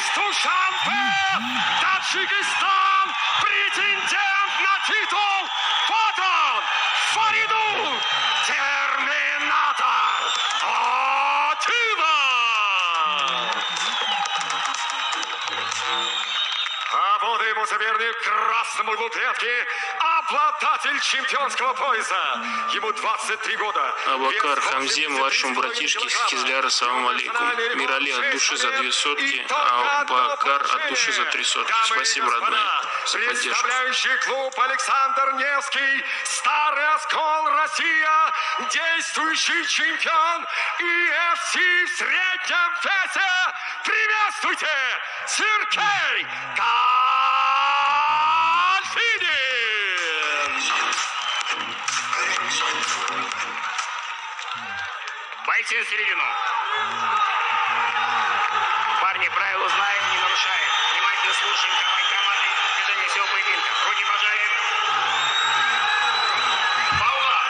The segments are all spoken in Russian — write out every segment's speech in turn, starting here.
из Душанбе, Таджикистан, претендент на титул, вот он, Фаридун Терминатор Атилов! А вот ему соперник в красном углу клетки, обладатель чемпионского пояса. Ему 23 года. Абакар Хамзе, младшему братишке Хизляра, салам алейкум. Мирали от души за 2 сотки, а Абакар от души за 3 сотки. Спасибо, родные, за поддержку. Представляющий клуб Александр Невский, Старый Оскол, Россия, действующий чемпион UFC в среднем весе. Приветствуйте, Сергей Кальфинин! Бойцы в середину. Парни, правила знаем, не нарушаем. Внимательно слушаем команды. Движение всего поединка. Руки пожали. Паула.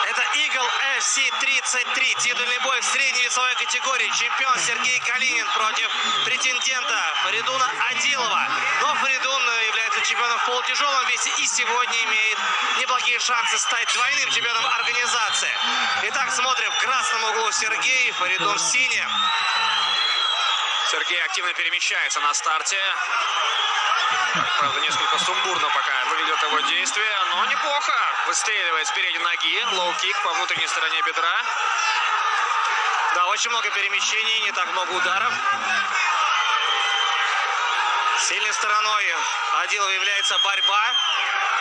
Это Eagle FC-33, титульный бой в средней весовой категории. Чемпион Сергей Калинин против претендента Фаридуна Адилова. Но Фаридун является чемпионом в полутяжелом весе и сегодня имеет неплохие шансы стать двойным чемпионом организации. Итак, смотрим в красном углу Сергей, Фаридун в синем. Сергей активно перемещается на старте. Правда, несколько сумбурно пока выглядит его действие, но неплохо. Выстреливает с передней ноги, лоу-кик по внутренней стороне бедра. Да, очень много перемещений, не так много ударов. Сильной стороной Адилова является борьба.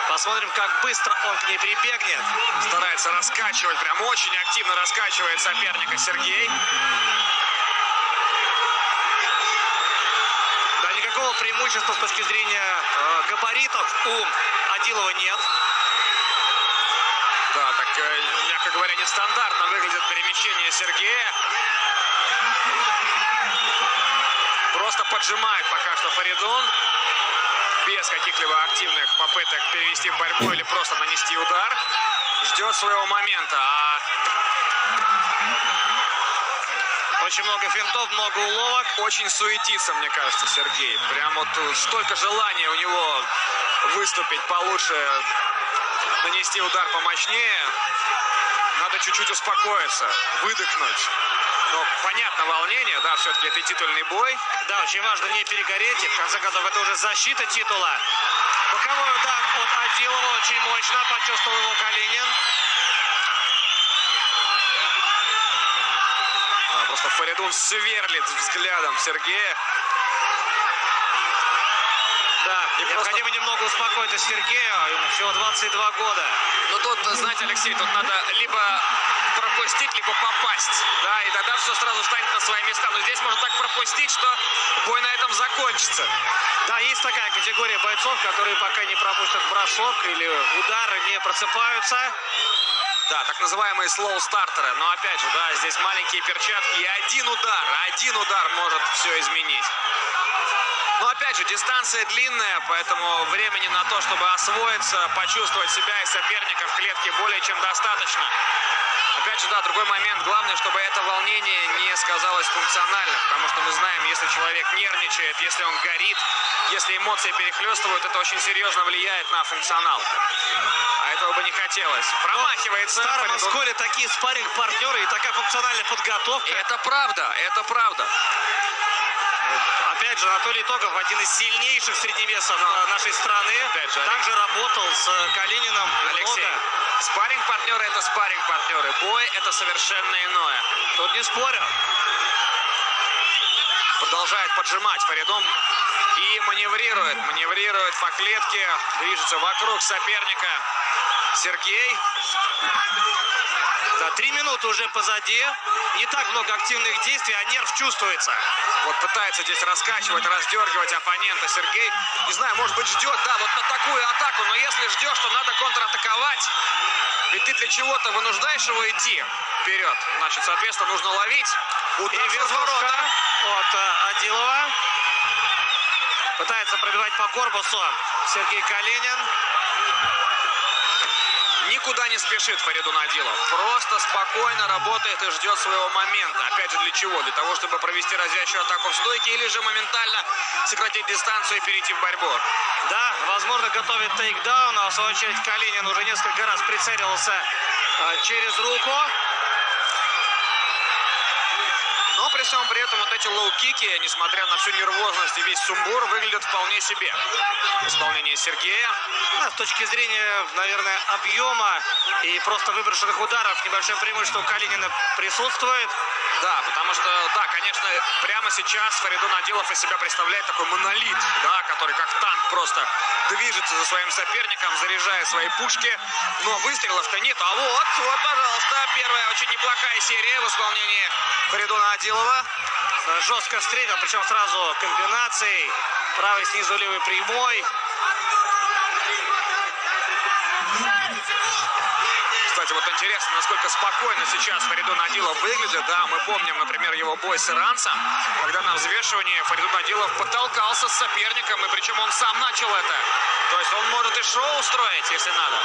Посмотрим, как быстро он к ней прибегнет. Старается раскачивать, прям очень активно раскачивает соперника Сергей. Да, никакого преимущества с точки зрения габаритов у Адилова нет. Да, так, мягко говоря, нестандартно выглядит перемещение Сергея. Просто поджимает пока что Фаридун. Без каких-либо активных попыток перевести в борьбу или просто нанести удар. Ждет своего момента. Очень много финтов, много уловок. Очень суетится, мне кажется, Сергей. Прям вот столько желания у него выступить получше, нанести удар помощнее. Надо чуть-чуть успокоиться, выдохнуть. Но понятно волнение, да, все-таки это титульный бой. Да, очень важно не перегореть. И в конце концов, это уже защита титула. Боковой удар от Адилова очень мощно. Почувствовал его Калинин. Просто Фаридун сверлит взглядом Сергея. Да, и необходимо немного успокоить Сергея. Ему всего 22 года. Ну тут, знаете, Алексей, тут надо либо пропустить, либо попасть. Да, и тогда все сразу станет на свои места. Но здесь можно так пропустить, что бой на этом закончится. Да, есть такая категория бойцов, которые пока не пропустят бросок или удары, не просыпаются. Да, так называемые слоу-стартеры. Но опять же, да, здесь маленькие перчатки. И один удар может все изменить. Но опять же, дистанция длинная, поэтому времени на то, чтобы освоиться, почувствовать себя и соперника в клетке более чем достаточно. Опять же, да, другой момент. Главное, чтобы это волнение не сказалось функционально. Потому что мы знаем, если человек нервничает, если он горит, если эмоции перехлестывают, это очень серьезно влияет на функционал. А этого бы не хотелось. Промахивается. В Старом Осколе такие спарринг-партнеры и такая функциональная подготовка. Это правда, это правда. Опять же, Анатолий Токов, один из сильнейших средневесов нашей страны. Опять же, также работал с Калининым. Алексей, спарринг-партнеры — это спарринг-партнеры. Бой — это совершенно иное. Тут не спорю. Продолжает поджимать Фаридун и маневрирует по клетке, движется вокруг соперника. Сергей. Да, 3 минуты уже позади. Не так много активных действий, а нерв чувствуется. Вот пытается здесь раскачивать, раздергивать оппонента Сергей. Не знаю, может быть, ждет, да, вот на такую атаку. Но если ждешь, то надо контратаковать. Ведь ты для чего-то вынуждаешь его идти вперед. Значит, соответственно, нужно ловить. Удар и разворота от Адилова. Пытается пробивать по корпусу Сергей Калинин. никуда не спешит Фаридун Адилов. Просто спокойно работает и ждет своего момента. Опять же, для чего? Для того, чтобы провести разящую атаку в стойке или же моментально сократить дистанцию и перейти в борьбу. Да, возможно, готовит тейкдаун, а в свою очередь Калинин уже несколько раз прицеливался через руку. Но при всем при этом вот эти лоу-кики, несмотря на всю нервозность и весь сумбур, выглядят вполне себе. В исполнении Сергея. С точки зрения, наверное, объема и просто выброшенных ударов, небольшое преимущество у Калинина присутствует. Да, потому что, да, конечно, прямо сейчас Фаридун Адилов из себя представляет такой монолит, да, который как танк просто движется за своим соперником, заряжая свои пушки, но выстрелов-то нет. А вот, пожалуйста, первая очень неплохая серия в исполнении Фаридуна Адилова. Жестко встретил, причем сразу комбинацией. Правый снизу, левый прямой. Кстати, вот интересно, насколько спокойно сейчас Фаридун Адилов выглядит. Да, мы помним, например, его бой с иранцем, когда на взвешивании Фаридун Адилов потолкался с соперником, и причем он сам начал это. То есть он может и шоу устроить, если надо.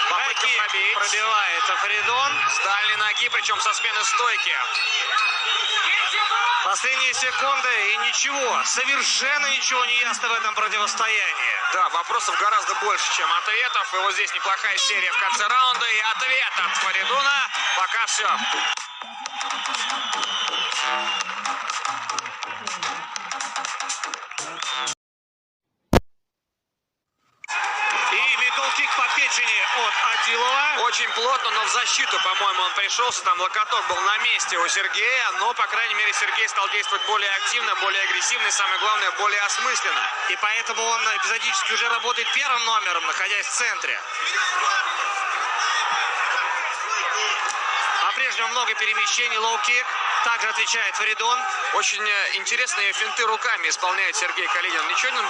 Попытка пробить. Пробивает Фаридун. С дальней ноги, причем со смены стойки. Последние секунды и ничего, совершенно ничего не ясно в этом противостоянии. Да, вопросов гораздо больше, чем ответов. И вот здесь неплохая серия в конце раунда. И ответ от Фаридуна. Пока все. И мидл-кик по печени от Адилова. Очень плотно, но в защиту, по-моему, он пришелся. Там локоток был на месте у Сергея. Но, по крайней мере, Сергей стал действовать более активно, более агрессивно и, самое главное, более осмысленно. И поэтому он эпизодически уже работает первым номером, находясь в центре. По-прежнему много перемещений, лоу-кик. Также отвечает Фаридун. Очень интересные финты руками исполняет Сергей Калинин.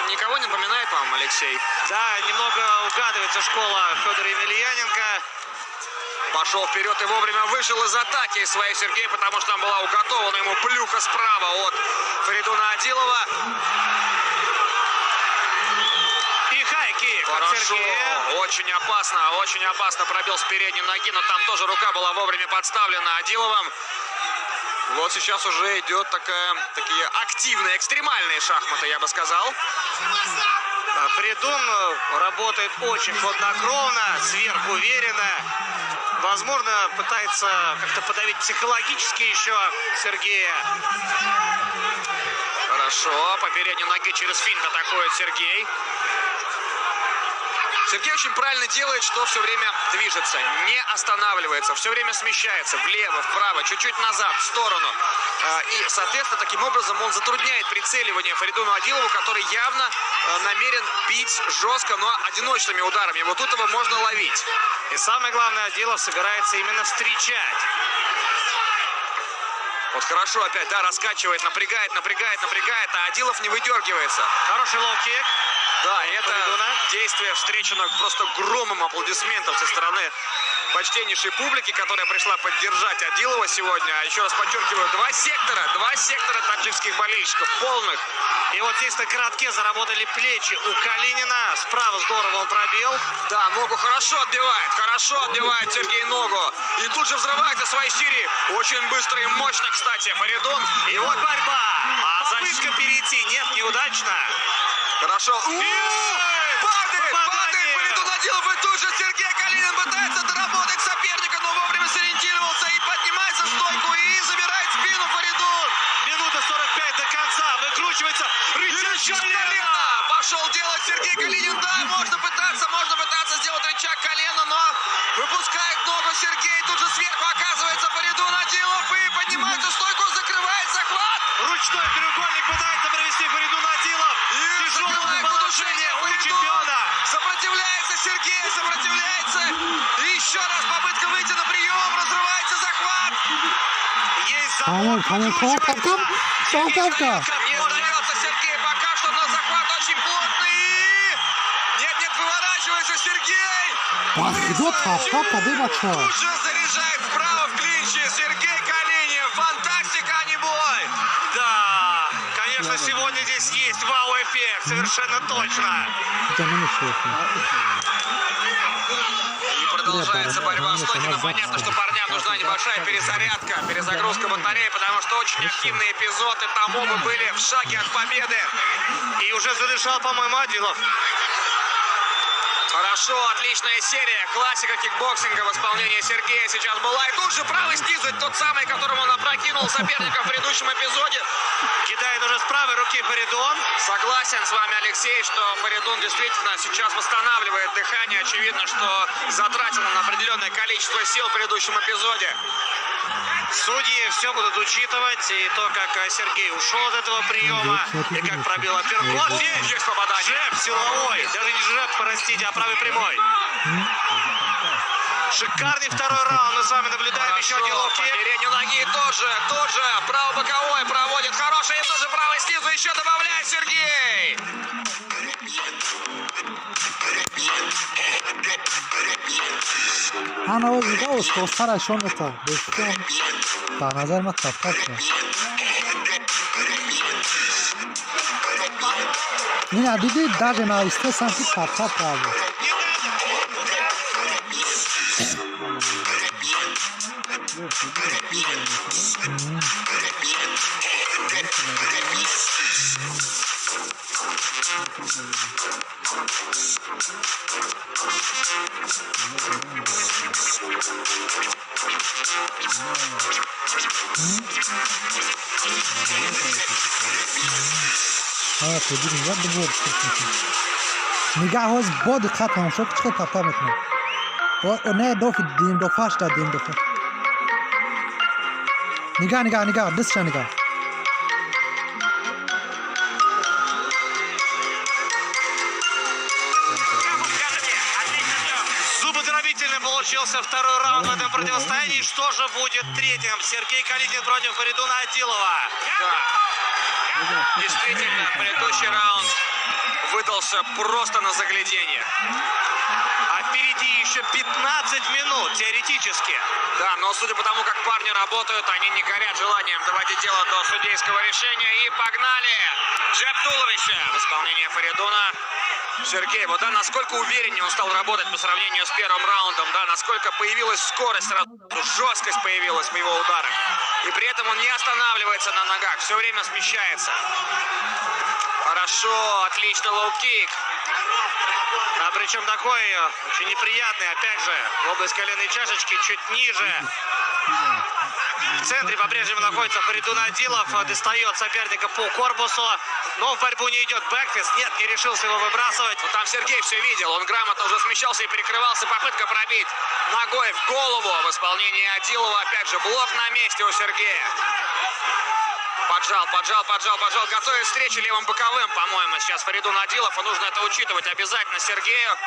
Никого не напоминает вам, Алексей? Да, немного угадывается школа Федора Емельяненко. Пошел вперед и вовремя вышел из атаки своей Сергей, потому что там была уготована ему плюха справа от Фаридуна Адилова. И хайкик от Хорошо, Сергея. очень опасно пробил с передней ноги, но там тоже рука была вовремя подставлена Адиловым. Вот сейчас уже идет такие активные, экстремальные шахматы, я бы сказал. Фаридун работает очень хладнокровно, сверхуверенно. Возможно, пытается как-то подавить психологически еще Сергея. Хорошо, по передней ноге через финт атакует Сергей. Сергей очень правильно делает, что все время движется, не останавливается, все время смещается влево, вправо, чуть-чуть назад, в сторону. И, соответственно, таким образом он затрудняет прицеливание Фаридуну Адилову, который явно намерен бить жестко, но одиночными ударами. Вот тут его можно ловить. И самое главное, Адилов собирается именно встречать. Вот хорошо опять, да, раскачивает, напрягает, а Адилов не выдергивается. Хороший лоу-кик. Да, и это Фаридуна. действие встречено просто громом аплодисментов со стороны почтеннейшей публики, которая пришла поддержать Адилова сегодня. А еще раз подчеркиваю, два сектора таджикских болельщиков полных. И вот здесь на коротке заработали плечи у Калинина. Справа здорово он пробил. Да, ногу хорошо отбивает Сергей ногу. И тут же взрывается своей серии. Очень быстро и мощно, кстати, Фаридун. И вот борьба. Попытка защита. перейти. Нет, неудачно. Хорошо. Падает Фаридун Адилов, и тут же Сергей Калинин пытается доработать соперника, но вовремя сориентировался и поднимается в стойку и забирает спину Фаридун. Минута 45 до конца. Выкручивается. Рычаг Колено! Пошел делать Сергей Калинин. Да, можно пытаться сделать рычаг колена, но выпускает ногу Сергей. Тут же сверху оказывается Фаридун Адилов и поднимается в стойку, закрывает захват. Ручной треугольник пытается провести Фаридун Адилов. И Тяжелое закрывает положение у Фаридун. чемпиона. Сопротивляется Сергей, И еще раз попытка выйти на прием. Разрывается захват. Есть забор. Не сдается Сергей. Пока что, но захват очень плотный. Нет, выворачивается Сергей. Тут же заряжает вправо в клинче Сергей Калинин. Фантастика, а не бой. Да, конечно, сегодня здесь есть вау-эффект. Совершенно точно. Продолжается борьба с Логином. Понятно, что парням нужна небольшая перезарядка, перезагрузка батареи, потому что очень активный эпизод, и там оба были в шаге от победы. И уже задышал, по-моему, Адилов. Хорошо, отличная серия. Классика кикбоксинга в исполнении Сергея сейчас была. И тут же правый снизу, тот самый, которому он опрокинул соперника в предыдущем эпизоде. Кидает уже с правой руки Фаридун. Согласен с вами, Алексей, что Фаридун действительно сейчас восстанавливает дыхание. Очевидно, что затратил он определенное количество сил в предыдущем эпизоде. Судьи все будут учитывать. И то, как Сергей ушел от этого приема, и как пробил апперкот. Есть попадание. Джеб силовой. Даже не джеб, простите, а правый прямой. Шикарный второй раунд. Мы с вами наблюдаем еще один лоу-кик. Передней ноги тут же, правый-боковой проводит хороший, и тоже правый снизу еще добавляет Сергей. انا وجهي قوس توصل شلون بشكل طبعا نظر ما تفكر هنا دیدی даже на استسانتی پاتا پاو نگاه هاز باد خط شد چقدر پاتا میکنه و نه دو دیم دو فاش دادیم دو فاش نگاه دست نگاه Зубодробительный получился второй раунд в этом противостоянии. Что же будет третьим? Сергей Калинин против Фаридуна Адилова. Да. Действительно, предыдущий раунд выдался просто на загляденье. А впереди еще 15 минут, теоретически. Да, но судя по тому, как парни работают, они не горят желанием доводить дело до судейского решения. И погнали! Джеб туловища в исполнении Фаридуна. Сергей, вот да, насколько увереннее он стал работать по сравнению с первым раундом, да, насколько появилась скорость, жесткость появилась в его ударах. И при этом он не останавливается на ногах, все время смещается. Хорошо, отлично, лоу-кик. А причем такой очень неприятный, опять же, в область коленной чашечки, чуть ниже. В центре по-прежнему находится Фаридун Адилов, достает соперника по корпусу, но в борьбу не идет бэкфист, нет, не решился его выбрасывать. Ну, там Сергей все видел, он грамотно уже смещался и перекрывался, попытка пробить ногой в голову в исполнении Адилова, опять же, блок на месте у Сергея. Поджал, готовит встречу левым боковым, по-моему, сейчас Фаридун Адилов, и нужно это учитывать обязательно Сергею.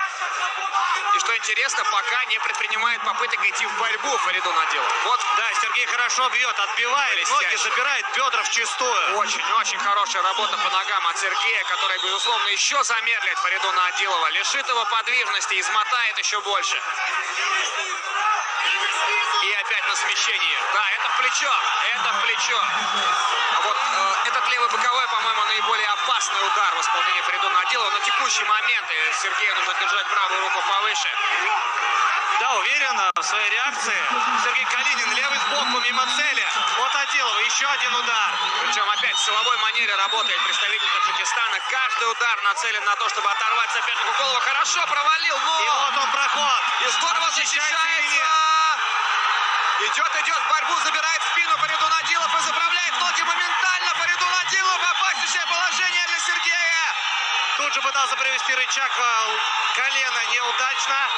И что интересно, пока не предпринимает попыток идти в борьбу Фаридун Адилов. Вот, да, Сергей хорошо бьет, отбивает, ноги забирает, бедра вчистую. Очень хорошая работа по ногам от Сергея, который, безусловно, еще замедлит Фаридуна Адилова, лишит его подвижности, измотает еще больше. И опять на смещении. Да, это в плечо. А вот этот левый боковой, по-моему, наиболее опасный удар в исполнении Фаридуна Адилова. На текущий момент Сергею нужно держать правую руку повыше. Да, уверен в своей реакции. Сергей Калинин, левый сбоку, мимо цели. От Адилова, еще один удар. Причем опять в силовой манере работает представитель Таджикистана. Каждый удар нацелен на то, чтобы оторвать сопернику голову. Хорошо провалил, но... И вот он проход. И здорово защищается. Идет в борьбу, забирает спину Фаридун Адилов и заправляет ноги моментально. Фаридун Адилов, опаснейшее положение для Сергея. Тут же пытался привести рычаг колена, неудачно.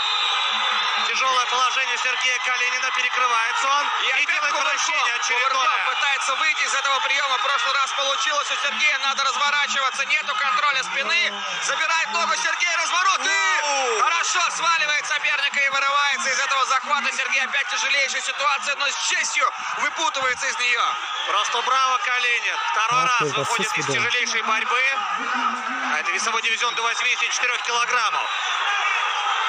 Тяжелое положение Сергея Калинина, перекрывается он. И делает вращение очередное. Пытается выйти из этого приема. В прошлый раз получилось у Сергея, надо разворачиваться. Нету контроля спины. Забирает ногу Сергей, разворот. И хорошо сваливает соперника и вырывается из этого захвата. Сергей опять тяжелейшая ситуация, но с честью выпутывается из нее. Просто браво, Калинин. Второй раз выходит из тяжелейшей борьбы. Это весовой дивизион до 84 килограммов.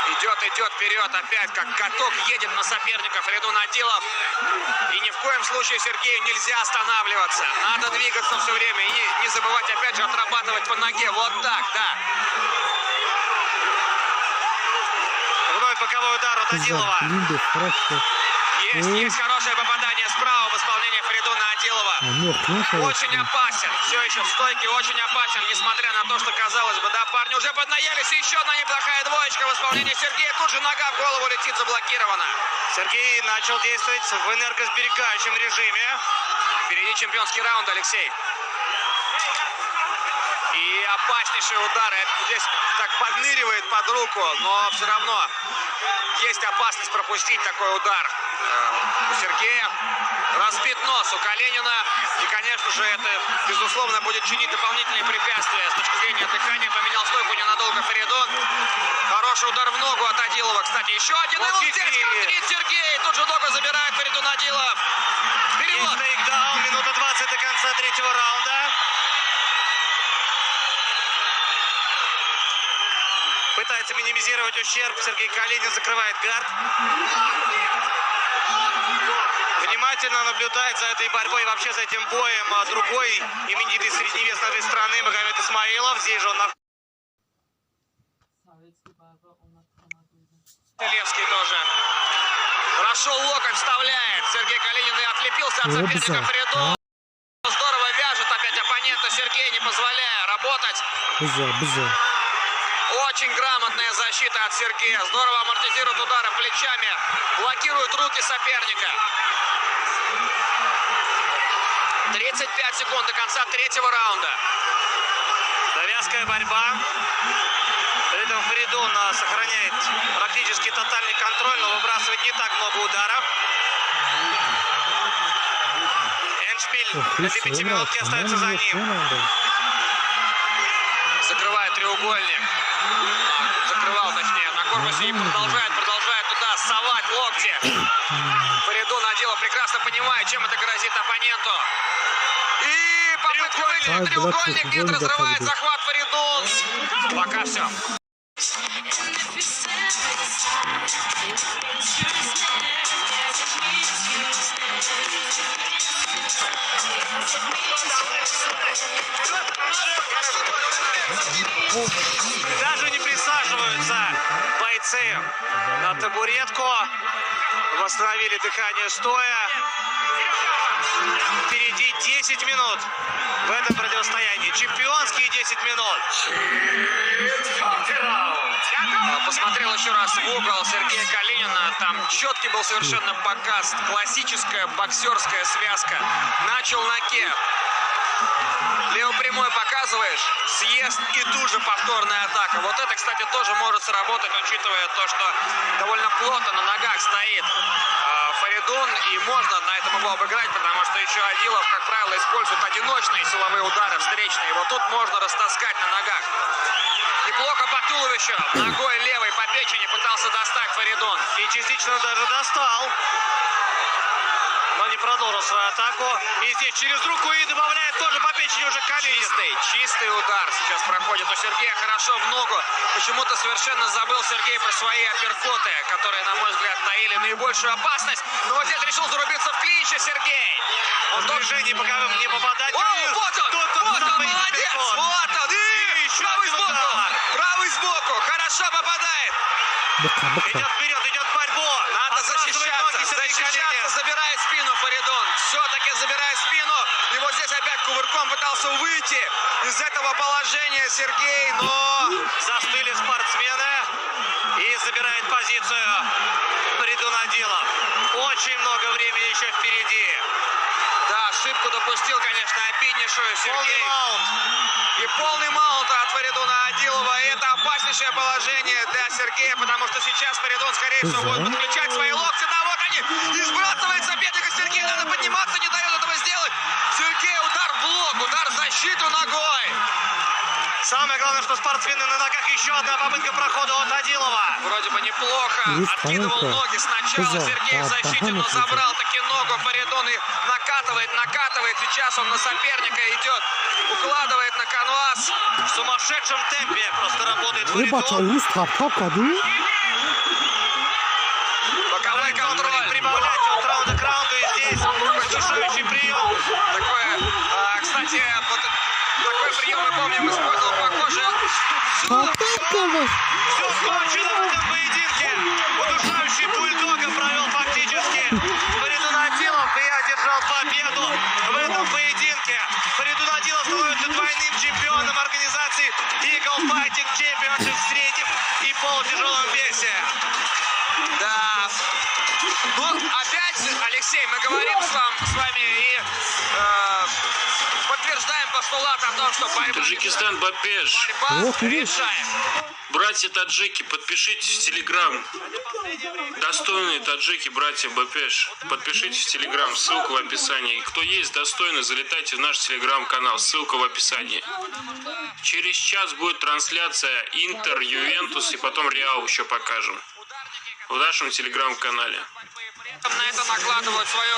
Идет вперед опять, как каток едет на соперника Фаридун Адилов. И ни в коем случае Сергею нельзя останавливаться. Надо двигаться все время и не забывать опять же отрабатывать по ноге. Вот так, да. Вновь боковой боковой удар от Адилова. Линды, хорошо. Есть хорошее попадание справа в исполнении Фаридуна Адилова. Нет, конечно. Очень опасен, все еще в стойке, очень опасен, несмотря на то, что, казалось бы, да, парни уже поднаелись, и еще одна неплохая двоечка в исполнении Сергея, тут же нога в голову летит, заблокирована. Сергей начал действовать в энергосберегающем режиме. Впереди чемпионский раунд, Алексей. И опаснейшие удары, здесь так подныривает под руку, но все равно есть опасность пропустить такой удар. У Сергея разбит нос, у Калинина. И, конечно же, это, безусловно, будет чинить дополнительные препятствия с точки зрения дыхания. Поменял стойку ненадолго Фаридун. Хороший удар в ногу от Адилова. Кстати, еще один. И вот здесь контрит Сергей. Тут же ногу забирает Фаридун Адилов. Перевод. Тейкдаун, минута 20 до конца третьего раунда. Пытается минимизировать ущерб. Сергей Калинин закрывает гард. Внимательно наблюдает за этой борьбой и вообще за этим боем другой именитый средневес нашей страны Магомед Исмаилов. Здесь же он находится. Левский тоже. Прошел локоть, вставляет. Сергей Калинин и отлепился от соперника Фаридун. Здорово вяжет опять оппонента Сергей, не позволяя работать. Очень грамотная защита от Сергея. Здорово амортизирует удары плечами. Блокирует руки соперника. 35 секунд до конца третьего раунда. Завязкая борьба. При этом Фаридун сохраняет практически тотальный контроль, но выбрасывает не так много ударов. Эндшпиль для 5 минутки остается за ним. Закрывает треугольник. Закрывал, точнее, на корпусе и продолжает туда совать локти. Фаридун Адилов прекрасно понимает, чем это грозит оппоненту. И попытка вылететь треугольник. Нет, разрывает захват Фаридун. Пока все. Даже не присаживаются бойцы на табуретку. Восстановили дыхание стоя. Впереди 10 минут в этом противостоянии. Чемпионские 10 минут. Посмотрел еще раз в угол Сергея Калинина. Там четкий был совершенно показ. Классическая боксерская связка. Начал на кеп. Левопрямой показываешь, съезд и тут же повторная атака. Вот это, кстати, тоже может сработать, учитывая то, что довольно плотно на ногах стоит Фаридун. И можно на этом его обыграть, потому что еще Адилов, как правило, использует одиночные силовые удары встречные. Вот тут можно растаскать на ногах. Неплохо по туловищу. Ногой левой по печени пытался достать Фаридун. И частично даже достал. Но не продолжил свою атаку. И здесь через руку и добавляет тоже по печени уже Калинин. Чистый удар сейчас проходит у Сергея хорошо в ногу. Почему-то совершенно забыл Сергей про свои апперкоты, которые, на мой взгляд, таили наибольшую опасность. Но вот здесь решил зарубиться в клинче Сергей. Он в движении боковым не попадает. О, вот он, молодец! Вот он! И еще правый один сбоку! удар. Правый сбоку! Хорошо попадает! Идет вперед, идет борьбу. Надо защищаться, забирает спину Фаридун. Все-таки забирает спину. И вот здесь опять кувырком пытался выйти из этого положения Сергей, но... Застыли спортсмены. И забирает позицию Фаридун Адилов. Очень много времени еще впереди. Да, ошибку допустил, конечно, обиднейшую Сергей. Полный маунт. И полный маунт от Фаридуна Адилова. И это опаснейшее положение для Сергея, потому что сейчас Фаридун, скорее всего, будет подключать свои локти. Да, вот они. И сбрасывает соперника. Сергей надо подниматься, не дает этого сделать. Сергей, удар в блок, удар в защиту ногой. Самое главное, что спортсмены на ногах. Еще одна попытка прохода от Адилова. Вроде бы неплохо. Откидывал ноги сначала Сергей в защите, но забрал таки ногу Фаридун и накатывает. Сейчас он на соперника идет. Укладывает на канвас. В сумасшедшем темпе просто работает Фаридун. Боковой контроль. Прибавлять от раунда к раунду. И здесь удушающий прием. Кстати, вот такой прием, мы помним, использовал похоже. Все кончено в этом поединке. одержал победу в этом поединке. Фаридун Адилов становится двойным чемпионом организации Eagle Fighting Championship в среднем и полутяжелом весе. Да. Ну, опять, Алексей, мы говорим с вами и подтверждаем постулат о том, что борьба... Таджикистан, Бапеш. Борьба решает. Братья таджики, подпишитесь в Телеграм. Достойные таджики, братья Бапеш. Подпишитесь в Телеграм, ссылка в описании. Кто есть достойный, залетайте в наш Телеграм-канал, ссылка в описании. Через час будет трансляция Интер, Ювентус и потом Реал еще покажем. В нашем Телеграм-канале. На это накладывают свою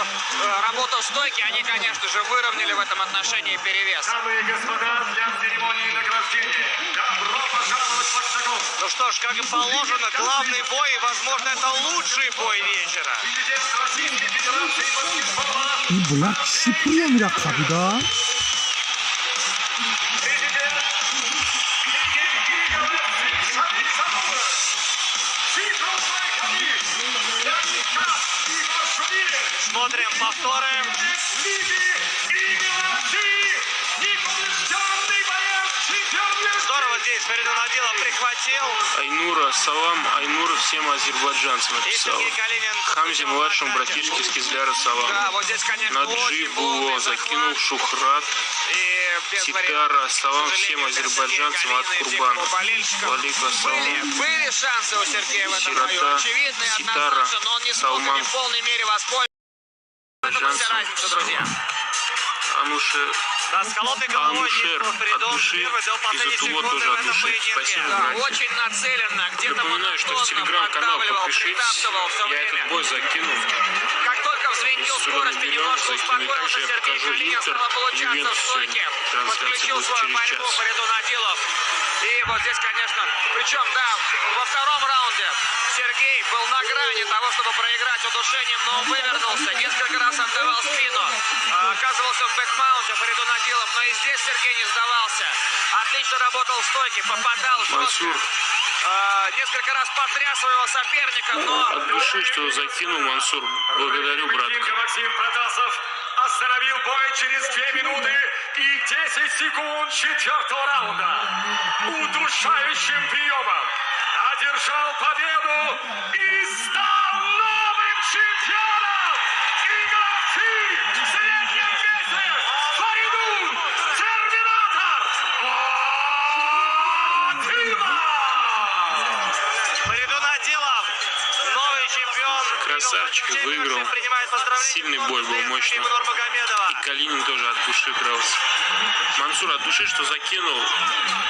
работу стойки. Они, конечно же, выровняли в этом отношении перевес. Дамы и господа, для церемонии награждения добро пожаловать в октагон. Ну что ж, как и положено, главный бой, возможно, это лучший бой вечера. Президент Российской Федерации баскетбола. 이 몰라? 시프리움이라 갑이다. Президент Сергей Григорьевич Шамилов. Числа Байкали. Сейчас его жюри. Смотрим повторы. Лиги Игорь России. Непобежденный боец, чемпион мира. Здорово здесь Фаридун Адилов прихватил. Айнура, салам, Айнура всем азербайджанцам И написала. Сергей Калинин. Хамзе младшим, братишке с Кизляра, салам. Да, вот здесь, конечно, Наджи очень Було плотный закинул захват. Шухрат. И без Титара, вариантов. салам К всем сожалению, для азербайджанцам Сергея от Калинина и всех Курбана. его болельщиков Валейкум ассалам. Были шансы у Сергея в этом бою. Сирота, Очевидные, Ситара, однозначно, но он не смог ими Салман. в полной мере воспользоваться. В этом вся разница, друзья. Анушер, Да, с холодной головой Анушер действовал от Фаридун души. первый до Из последней Утула секунды тоже в от этом души. поединке. Спасибо, Да, братья. очень нацеленно, где-то Напоминаю, что в монотонно Телеграм-канал поддавливал, подпишитесь. притаптывал все Я этот время. бой закинул. Как только взвинтил Сюда скорость и наберем, немножко закину. И успокоился, также я Сергей покажу Калинин Интер, стал получаться в Ювентус стойке. сегодня. Трансляция Подключил будет свою через борьбу час. Фаридун Адилов. И вот здесь, конечно, причем, да, во втором раунде Сергей был на грани того, чтобы проиграть удушением, но он вывернулся, несколько раз отдавал спину, оказывался в бэкмаунте Фаридун Адилов, но и здесь Сергей не сдавался. Отлично работал в стойке, попадал жестко. Мансур, Несколько раз потряс своего соперника, но... от души, что закинул, Мансур. Благодарю, Поединка братка. Максим Протасов остановил бой через 2 минуты и 10 секунд четвертого раунда. Удушающим приемом одержал победу и стал новым чемпионом Игорь России в среднем весе Фаридун Терминатор Адилов. Фаридун Адилов, новый чемпион. Красавчик, выиграл. Принимает поздравления. Сильный бой был, мощный. Хабиба Нурмагомедова. И Калинин тоже от души дрался. Мансур, от души что закинул?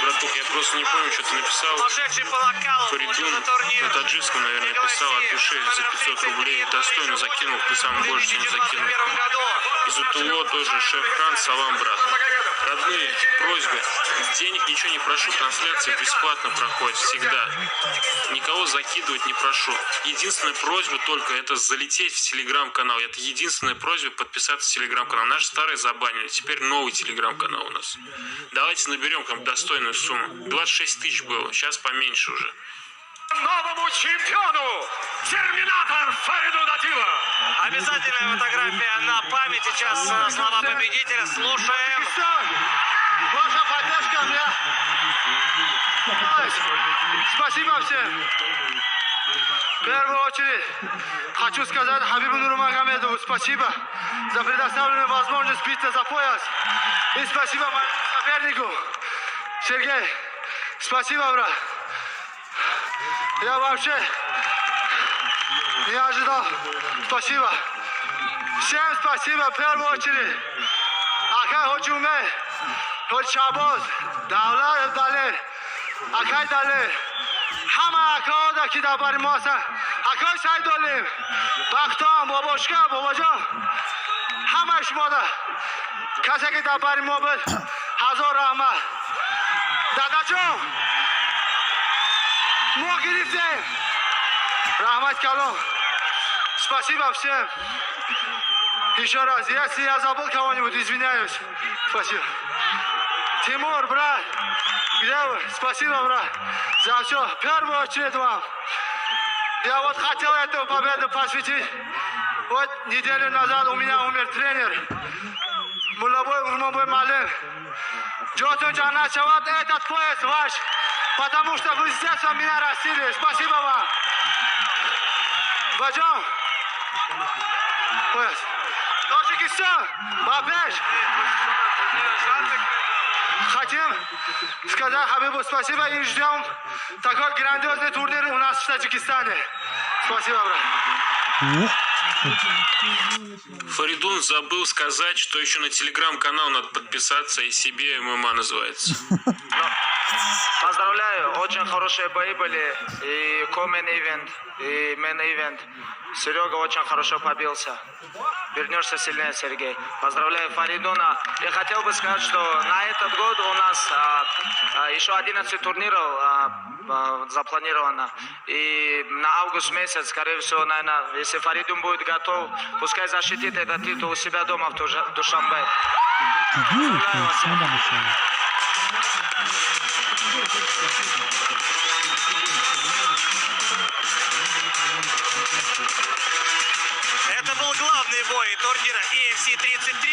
Братух, я просто не помню, что ты написал. Сумасшедший по локалу. Фаридун на турнир. на таджикском, наверное, писал от души за 500 рублей. Достойно закинул, ты сам больше, чем закинул. 2021 году. Из УТО тоже шеф Хан, салам, брат. Родные, просьба. Денег ничего не прошу, трансляция бесплатно проходит всегда. Никого закидывать не прошу. Единственная просьба только это залететь в телеграм-канал. Это единственная просьба подписаться в телеграм-канал. Наш старый забанили, теперь новый телеграм-канал у нас. Давайте наберем как достойную сумму. 26 тысяч было, сейчас поменьше уже. Новому чемпиону Терминатор Фаридун Адилов. Обязательная фотография на память. Сейчас слова победителя. Слушаем. Ваша поддержка мне. Спасибо всем. В первую очередь хочу сказать Хабибу Нурмагомедову спасибо за предоставленную возможность биться за пояс. И спасибо моему сопернику Сергей. Спасибо, брат. Я вообще не ожидал. Спасибо. Всем спасибо в первую очередь. Акай Ходжуме, Ход Шабоз, Давлат Далер, Акай Далер. Хама акаода ки дар бари мо ҳастанд. Акаи Сайдолим, Бахтон, Бобошка, Бобоҷон. Ҳамаи шумода касе ки дар бари мо буд, ҳазор раҳмат. Дадаҷон, мо гирифтем. Раҳмат калом. Спасибо всем. Еще раз, если я забыл кого-нибудь, извиняюсь. Спасибо. Тимур, брат, где вы? Спасибо, брат, за все. В первую очередь вам. Я вот хотел эту победу посвятить Вот неделю назад у меня умер тренер. Муллабой Урманбой Малин. Джотун Джанашават, этот пояс ваш. Потому что вы с детства меня растили. Спасибо вам. Баджан. Пояс. Таджикистан. Бабеш. Хотим сказать Хабибу спасибо и ждем такой грандиозный турнир у нас в Таджикистане. Спасибо, брат. Фаридун забыл сказать, что еще на телеграм-канал надо подписаться, и себе ММА называется. Поздравляю, очень хорошие бои были. И комен ивент, и мен ивент. Серега очень хорошо побился. Вернешься сильнее, Сергей. Поздравляю Фаридуна. Я хотел бы сказать, что на этот год у нас еще 11 турниров запланировано. И на август месяц, скорее всего, наверное, если Фаридун будет готов, пускай защитит этот титул у себя дома в Душанбе. Это был главный бой турнира EFC 33.